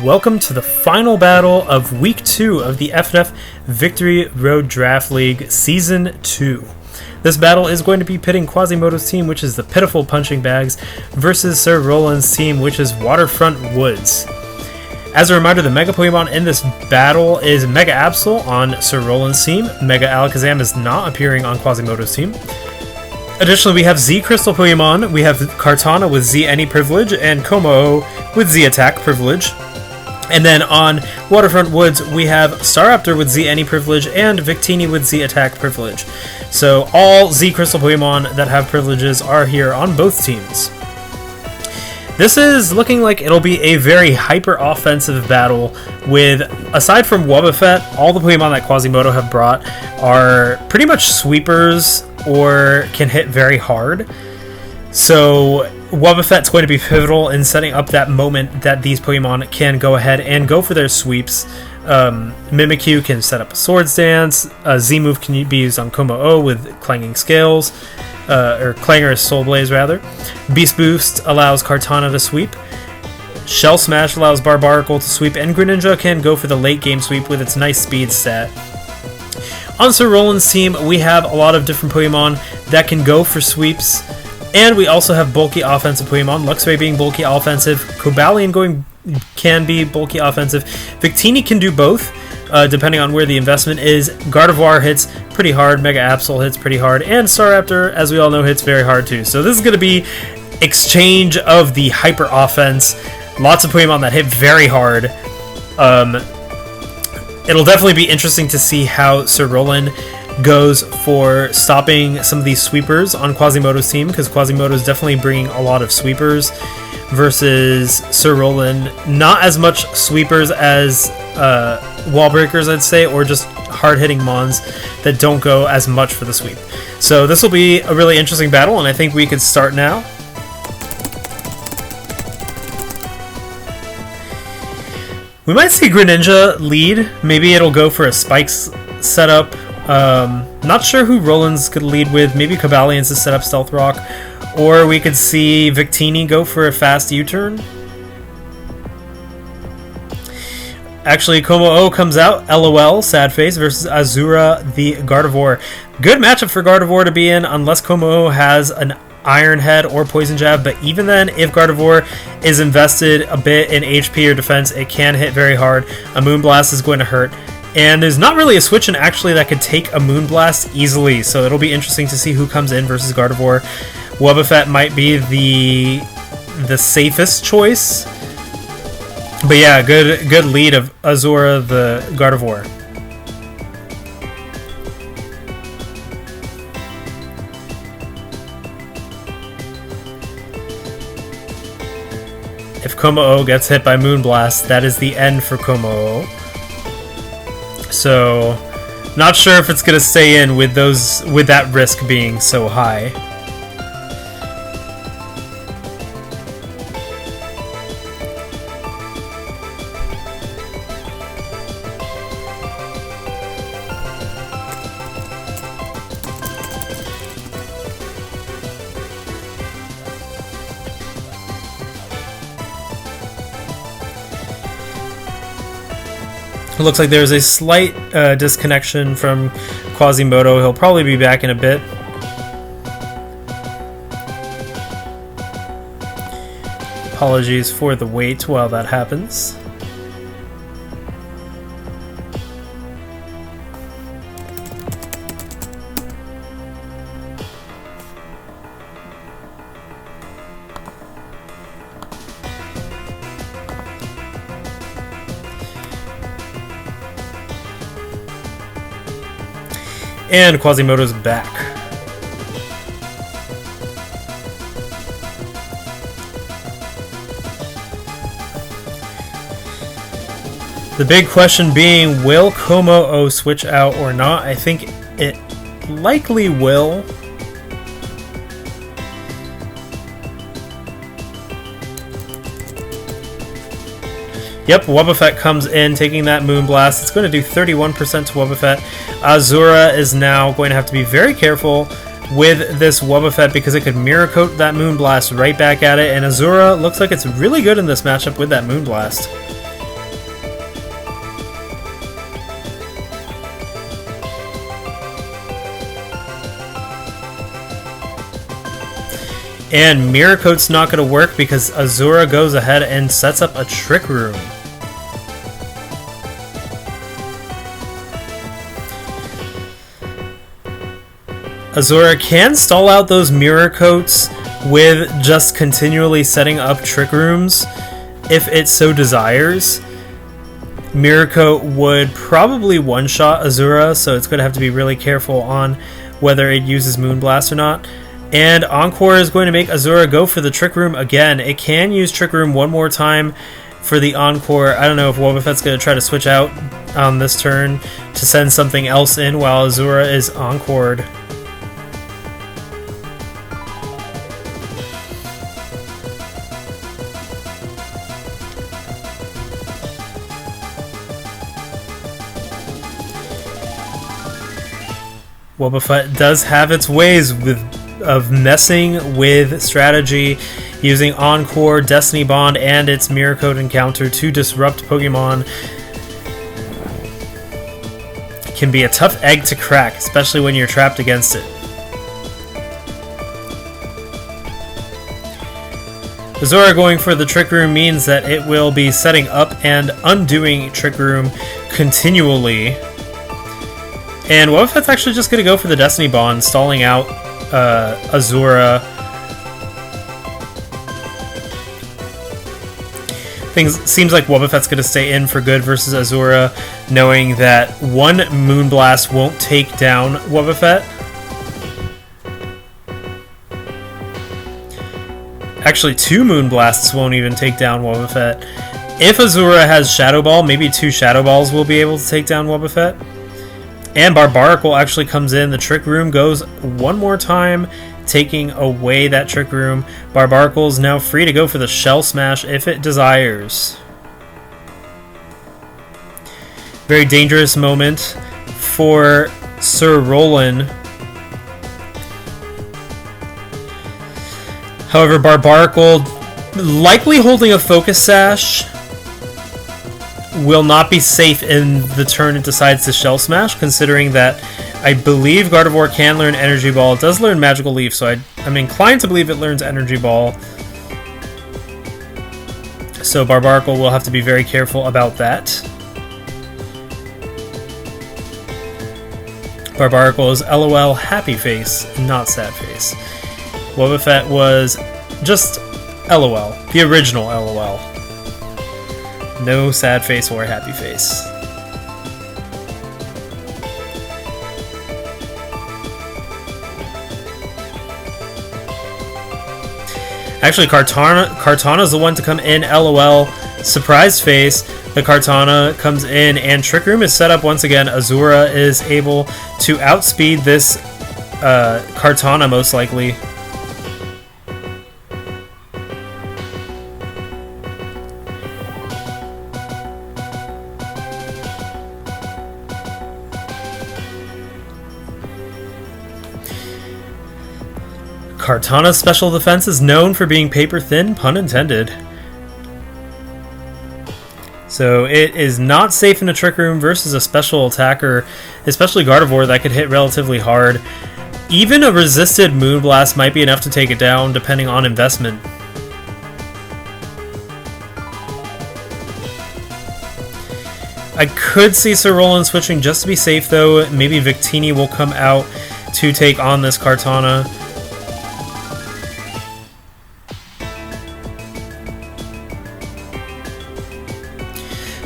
Welcome to the final battle of Week 2 of the FnF Victory Road Draft League Season 2. This battle is going to be pitting Quasimodo's team, which is the Pitiful Punching Bags, versus Sir Roland's team, which is Waterfront Woods. As a reminder, the Mega Pokemon in this battle is Mega Absol on Sir Roland's team. Mega Alakazam is not appearing on Quasimodo's team. Additionally, we have Z Crystal Pokemon, we have Kartana with Z Any Privilege, and Como with Z Attack Privilege. And then on Waterfront Woods, we have Staraptor with Z Any Privilege and Victini with Z Attack Privilege. So all Z Crystal Pokemon that have privileges are here on both teams. This is looking like it'll be a very hyper-offensive battle with, aside from Wobbuffet, all the Pokemon that Quasimodo have brought are pretty much sweepers or can hit very hard. So Wobbuffet's going to be pivotal in setting up that moment that these Pokemon can go ahead and go for their sweeps. Mimikyu can set up a Swords Dance. Z-Move can be used on Como-O with Clanging Scales, or Clangorous Soul Blaze rather. Beast Boost allows Kartana to sweep. Shell Smash allows Barbaracle to sweep, and Greninja can go for the late game sweep with its nice speed stat. On Sir Roland's team, we have a lot of different Pokemon that can go for sweeps. And we also have bulky offensive Pokemon, Luxray being bulky offensive, Cobalion can be bulky offensive, Victini can do both, depending on where the investment is. Gardevoir hits pretty hard, Mega Absol hits pretty hard, and Staraptor, as we all know, hits very hard too. So this is going to be exchange of the hyper offense, lots of Pokemon that hit very hard. It'll definitely be interesting to see how Sir Roland goes for stopping some of these sweepers on Quasimodo's team, because Quasimodo is definitely bringing a lot of sweepers versus Sir Roland. Not as much sweepers as wall breakers, I'd say, or just hard-hitting mons that don't go as much for the sweep. So this will be a really interesting battle, and I think we could start now. We might see Greninja lead. Maybe it'll go for a Spikes setup. Not sure who Roland's could lead with. Maybe Cobalion's to set up Stealth Rock. Or we could see Victini go for a fast U-turn. Actually, Como-O comes out. LOL, sad face, versus Azura the Gardevoir. Good matchup for Gardevoir to be in, unless Como-O has an Iron Head or Poison Jab. But even then, if Gardevoir is invested a bit in HP or defense, it can hit very hard. A Moonblast is going to hurt. And there's not really a switch in actually that could take a Moonblast easily, so it'll be interesting to see who comes in versus Gardevoir. Wobbuffet might be the safest choice. But yeah, good lead of Azura the Gardevoir. If Como-O gets hit by Moonblast, that is the end for Como-O. So, not sure if it's gonna stay in with that risk being so high. It looks like there's a slight disconnection from Quasimodo. He'll probably be back in a bit. Apologies for the wait while that happens. And Quasimodo's back. The big question being, will Como-O switch out or not? I think it likely will. Yep, Wobbuffet comes in, taking that Moonblast. It's going to do 31% to Wobbuffet. Azura is now going to have to be very careful with this Wobbuffet because it could Mirror Coat that Moonblast right back at it, and Azura looks like it's really good in this matchup with that Moonblast. And Mirror Coat's not going to work because Azura goes ahead and sets up a Trick Room. Azura can stall out those Mirror Coats with just continually setting up Trick Rooms if it so desires. Mirror Coat would probably one-shot Azura, so it's going to have to be really careful on whether it uses Moonblast or not. And Encore is going to make Azura go for the Trick Room again. It can use Trick Room one more time for the Encore. I don't know if Wobbuffet's going to try to switch out on this turn to send something else in while Azura is Encored. Wobbuffet does have its ways of messing with strategy, using Encore, Destiny Bond, and its Mirror Coat encounter to disrupt Pokemon. It can be a tough egg to crack, especially when you're trapped against it. Azura going for the Trick Room means that it will be setting up and undoing Trick Room continually. And Wobbuffet's actually just going to go for the Destiny Bond, stalling out Azura. Seems like Wobbuffet's going to stay in for good versus Azura, knowing that one Moonblast won't take down Wobbuffet. Actually, two Moonblasts won't even take down Wobbuffet. If Azura has Shadow Ball, maybe two Shadow Balls will be able to take down Wobbuffet. And Barbaracle actually comes in. The Trick Room goes one more time, taking away that Trick Room. Barbaracle is now free to go for the Shell Smash if it desires. Very dangerous moment for Sir Roland. However, Barbaracle, likely holding a Focus Sash, will not be safe in the turn it decides to Shell Smash, considering that I believe Gardevoir can learn Energy Ball. It does learn Magical Leaf, so I'm inclined to believe it learns Energy Ball. So Barbaracle will have to be very careful about that. Barbaracle is LOL happy face, not sad face. Wobbuffet was just LOL, the original LOL. No sad face or happy face. Actually, Kartana's the one to come in. LOL. Surprise face. The Kartana comes in, and Trick Room is set up once again. Azura is able to outspeed this Kartana, most likely. Kartana's special defense is known for being paper thin, pun intended. So it is not safe in a Trick Room versus a special attacker, especially Gardevoir, that could hit relatively hard. Even a resisted Moonblast might be enough to take it down, depending on investment. I could see Sir Roland switching just to be safe, though. Maybe Victini will come out to take on this Kartana.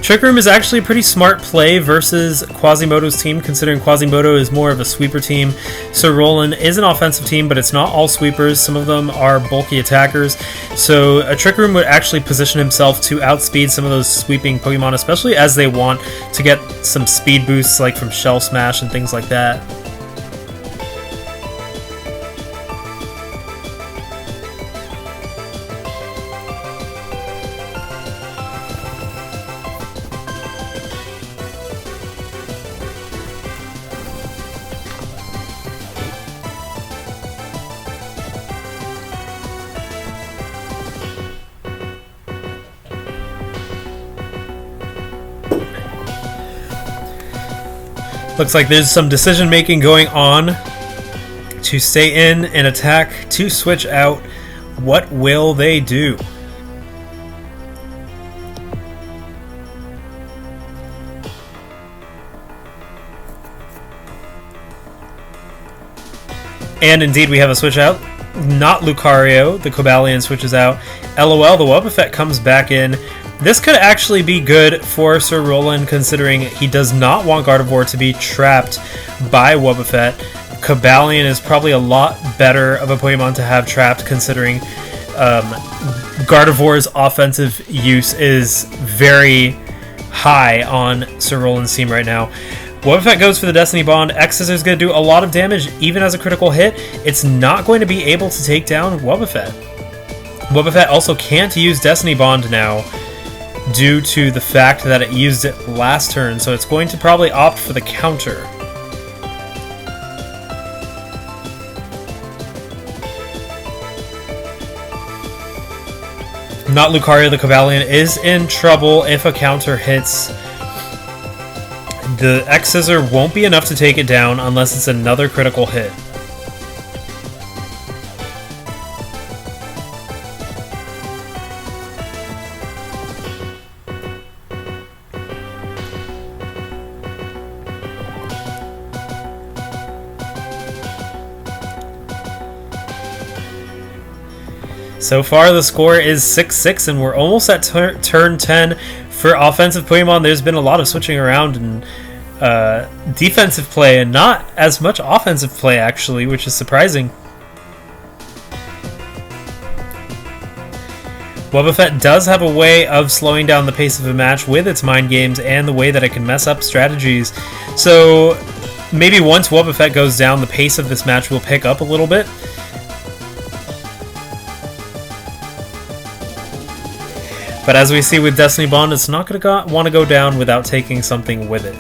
Trick Room is actually a pretty smart play versus Quasimodo's team, considering Quasimodo is more of a sweeper team. Sir Roland is an offensive team, but it's not all sweepers. Some of them are bulky attackers. So a Trick Room would actually position himself to outspeed some of those sweeping Pokemon, especially as they want to get some speed boosts like from Shell Smash and things like that. Looks like there's some decision making going on to stay in and attack, to switch out. What will they do? And indeed, we have a switch out. Not Lucario, the Cobalion switches out. LOL, the Wobbuffet comes back in. This could actually be good for Sir Roland, considering he does not want Gardevoir to be trapped by Wobbuffet. Cobalion is probably a lot better of a Pokemon to have trapped, considering Gardevoir's offensive use is very high on Sir Roland's team right now. Wobbuffet goes for the Destiny Bond. X-Scissor is going to do a lot of damage, even as a critical hit. It's not going to be able to take down Wobbuffet. Wobbuffet also can't use Destiny Bond now, due to the fact that it used it last turn, so it's going to probably opt for the counter. Not Lucario, the Cobalion is in trouble if a counter hits. The X-Scissor won't be enough to take it down unless it's another critical hit. So far, the score is 6-6, and we're almost at turn 10 for offensive Pokemon. There's been a lot of switching around and defensive play, and not as much offensive play, actually, which is surprising. Wobbuffet does have a way of slowing down the pace of a match with its mind games and the way that it can mess up strategies. So maybe once Wobbuffet goes down, the pace of this match will pick up a little bit. But as we see with Destiny Bond, it's not going to want to go down without taking something with it.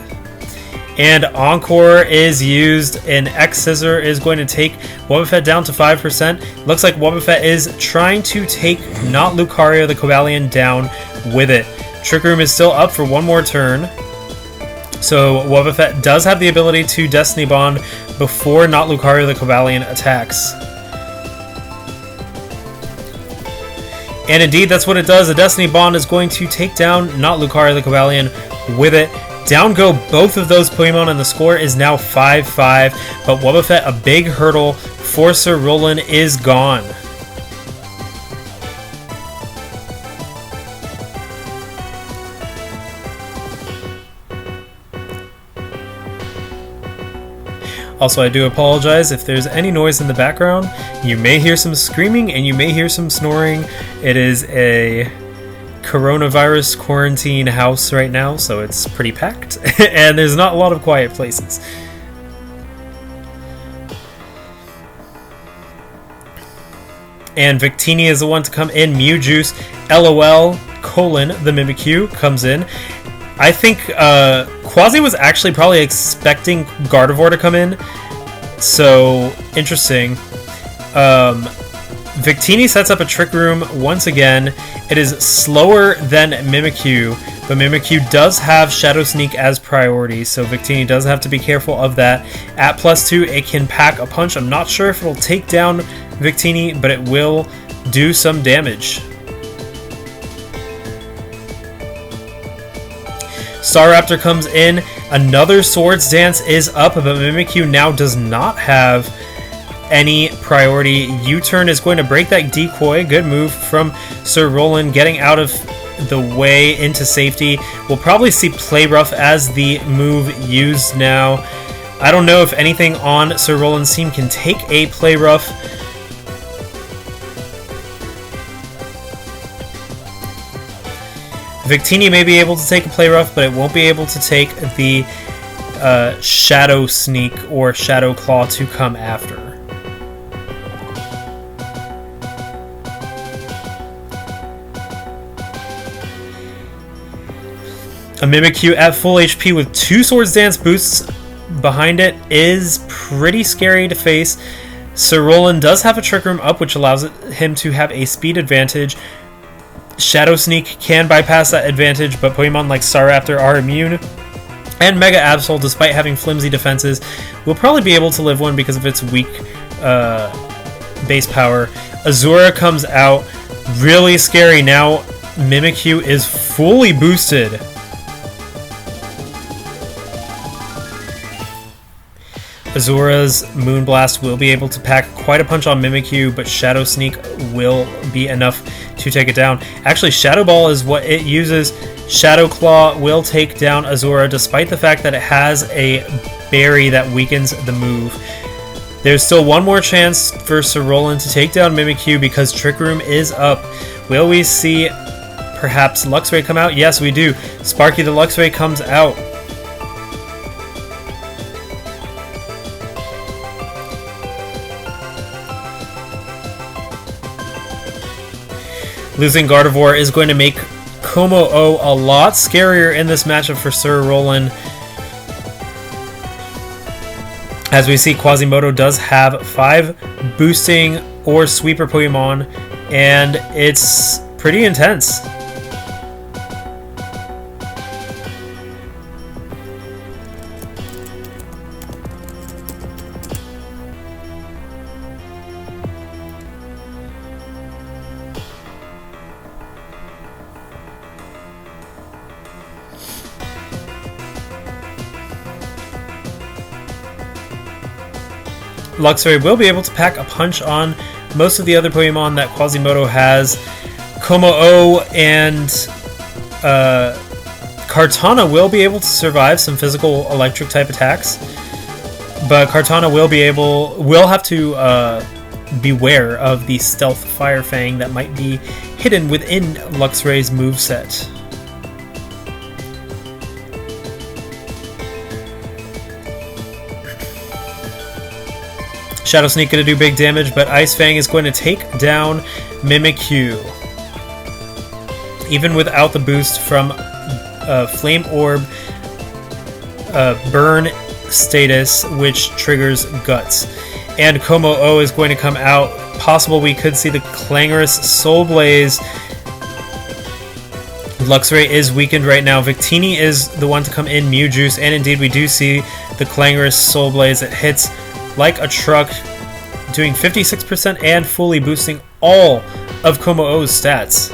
And Encore is used, and X-Scissor is going to take Wobbuffet down to 5%. Looks like Wobbuffet is trying to take not Lucario, the Cobalion, down with it. Trick Room is still up for one more turn. So Wobbuffet does have the ability to Destiny Bond before not Lucario, the Cobalion, attacks. And indeed, that's what it does. The Destiny Bond is going to take down not Lucario, the Cobalion, with it. Down go both of those Pokemon, and the score is now 5-5. But Wobbuffet, a big hurdle for Sir Roland, is gone. Also, I do apologize if there's any noise in the background. You may hear some screaming and you may hear some snoring. It is a coronavirus quarantine house right now, so it's pretty packed, and there's not a lot of quiet places. And Victini is the one to come in. Mewjuice, LOL, the Mimikyu comes in. I think Quasi was actually probably expecting Gardevoir to come in, so interesting. Victini sets up a Trick Room once again. It is slower than Mimikyu, but Mimikyu does have Shadow Sneak as priority, so Victini does have to be careful of that. At +2, it can pack a punch. I'm not sure if it'll take down Victini, but it will do some damage. Staraptor comes in. Another Swords Dance is up, but Mimikyu now does not have any priority. U-turn is going to break that decoy. Good move from Sir Roland, getting out of the way into safety. We'll probably see Play Rough as the move used now. I don't know if anything on Sir Roland's team can take a Play Rough. Victini may be able to take a Play Rough, but it won't be able to take the Shadow Sneak or Shadow Claw to come after. A Mimikyu at full HP with 2 Swords Dance boosts behind it is pretty scary to face. Sir Roland does have a Trick Room up, which allows him to have a speed advantage. Shadow Sneak can bypass that advantage, but Pokemon like Staraptor are immune. And Mega Absol, despite having flimsy defenses, will probably be able to live one because of its weak base power. Azura comes out. Really scary. Now Mimikyu is fully boosted. Azura's Moonblast will be able to pack quite a punch on Mimikyu, but Shadow Sneak will be enough to take it down. Actually, Shadow Ball is what it uses. Shadow Claw will take down Azura, despite the fact that it has a berry that weakens the move. There's still one more chance for Sir Roland to take down Mimikyu because Trick Room is up. Will we see perhaps Luxray come out? Yes, we do. Sparky the Luxray comes out. Losing Gardevoir is going to make Como-O a lot scarier in this matchup for Sir Roland. As we see, Quasimodo does have 5 boosting or sweeper Pokemon, and it's pretty intense. Luxray will be able to pack a punch on most of the other Pokemon that Quasimodo has. Como-O and Kartana will be able to survive some physical electric type attacks, but Kartana will have to beware of the stealth Fire Fang that might be hidden within Luxray's moveset. Shadow Sneak going to do big damage, but Ice Fang is going to take down Mimikyu. Even without the boost from Flame Orb Burn status, which triggers Guts. And Como-O is going to come out. Possible we could see the Clangorous Soul Blaze. Luxray is weakened right now. Victini is the one to come in, Mew Juice, and indeed we do see the Clangorous Soul Blaze. It hits like a truck, doing 56% and fully boosting all of Como-O's stats.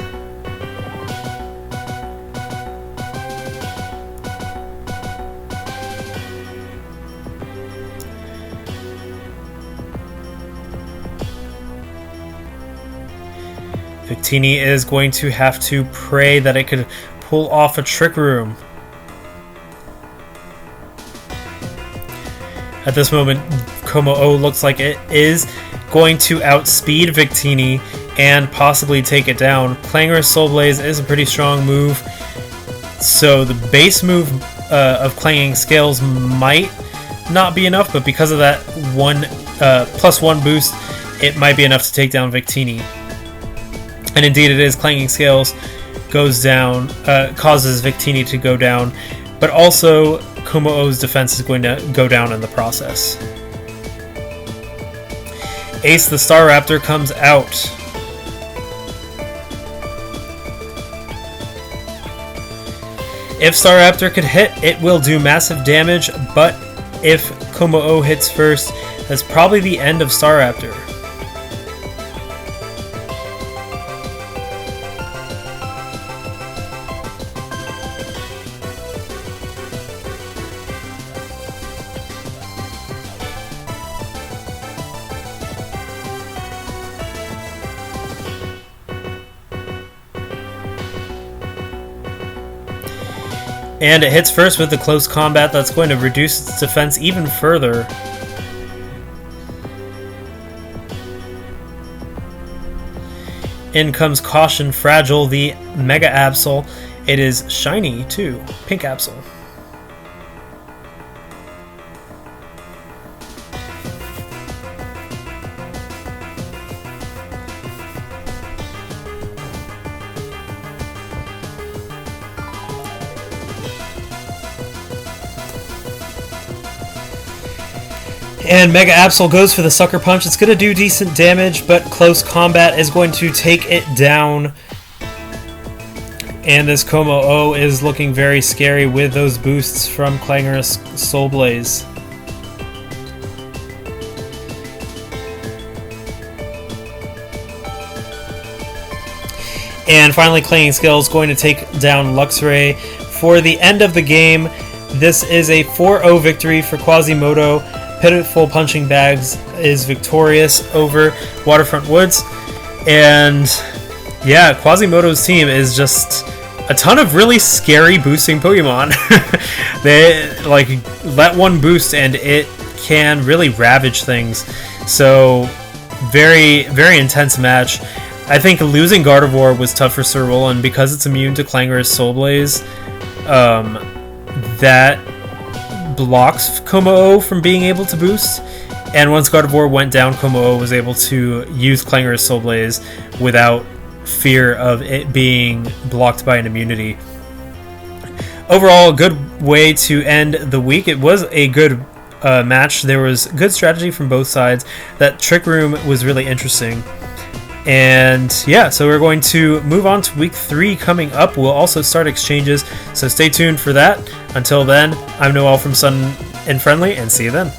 Victini is going to have to pray that it could pull off a Trick Room. At this moment, Como-O looks like it is going to outspeed Victini and possibly take it down. Clangorous Soul Blaze is a pretty strong move, so the base move of Clanging Scales might not be enough, but because of that +1 boost, it might be enough to take down Victini. And indeed it is. Clanging Scales goes down, causes Victini to go down, but also Como-O's defense is going to go down in the process. Ace the Staraptor comes out. If Staraptor could hit, it will do massive damage, but if Como-O hits first, that's probably the end of Staraptor. And it hits first with the close combat. That's going to reduce its defense even further. In comes Caution Fragile, the Mega Absol. It is shiny too, Pink Absol. And Mega Absol goes for the Sucker Punch. It's going to do decent damage, but close combat is going to take it down. And this Como-O is looking very scary with those boosts from Clangorous Soul Blaze. And finally, Clanging Scale is going to take down Luxray for the end of the game. This is a 4-0 victory for Quasimodo. Pitiful Punching Bags is victorious over Waterfront Woods. And yeah, Quasimodo's team is just a ton of really scary boosting Pokemon. They like let one boost and it can really ravage things. So very, very intense match. I think losing Gardevoir was tough for Sir Roland because it's immune to Clangorous Soul Blaze. That blocks Como-O from being able to boost. And once Gardevoir went down, Como-O was able to use Clangorous Soul Blaze without fear of it being blocked by an immunity. Overall, a good way to end the week. It was a good match. There was good strategy from both sides. That Trick Room was really interesting. And yeah, so we're going to move on to week 3 coming up. We'll also start exchanges, so stay tuned for that. Until then, I'm Noel from Sun and Friendly, and see you then.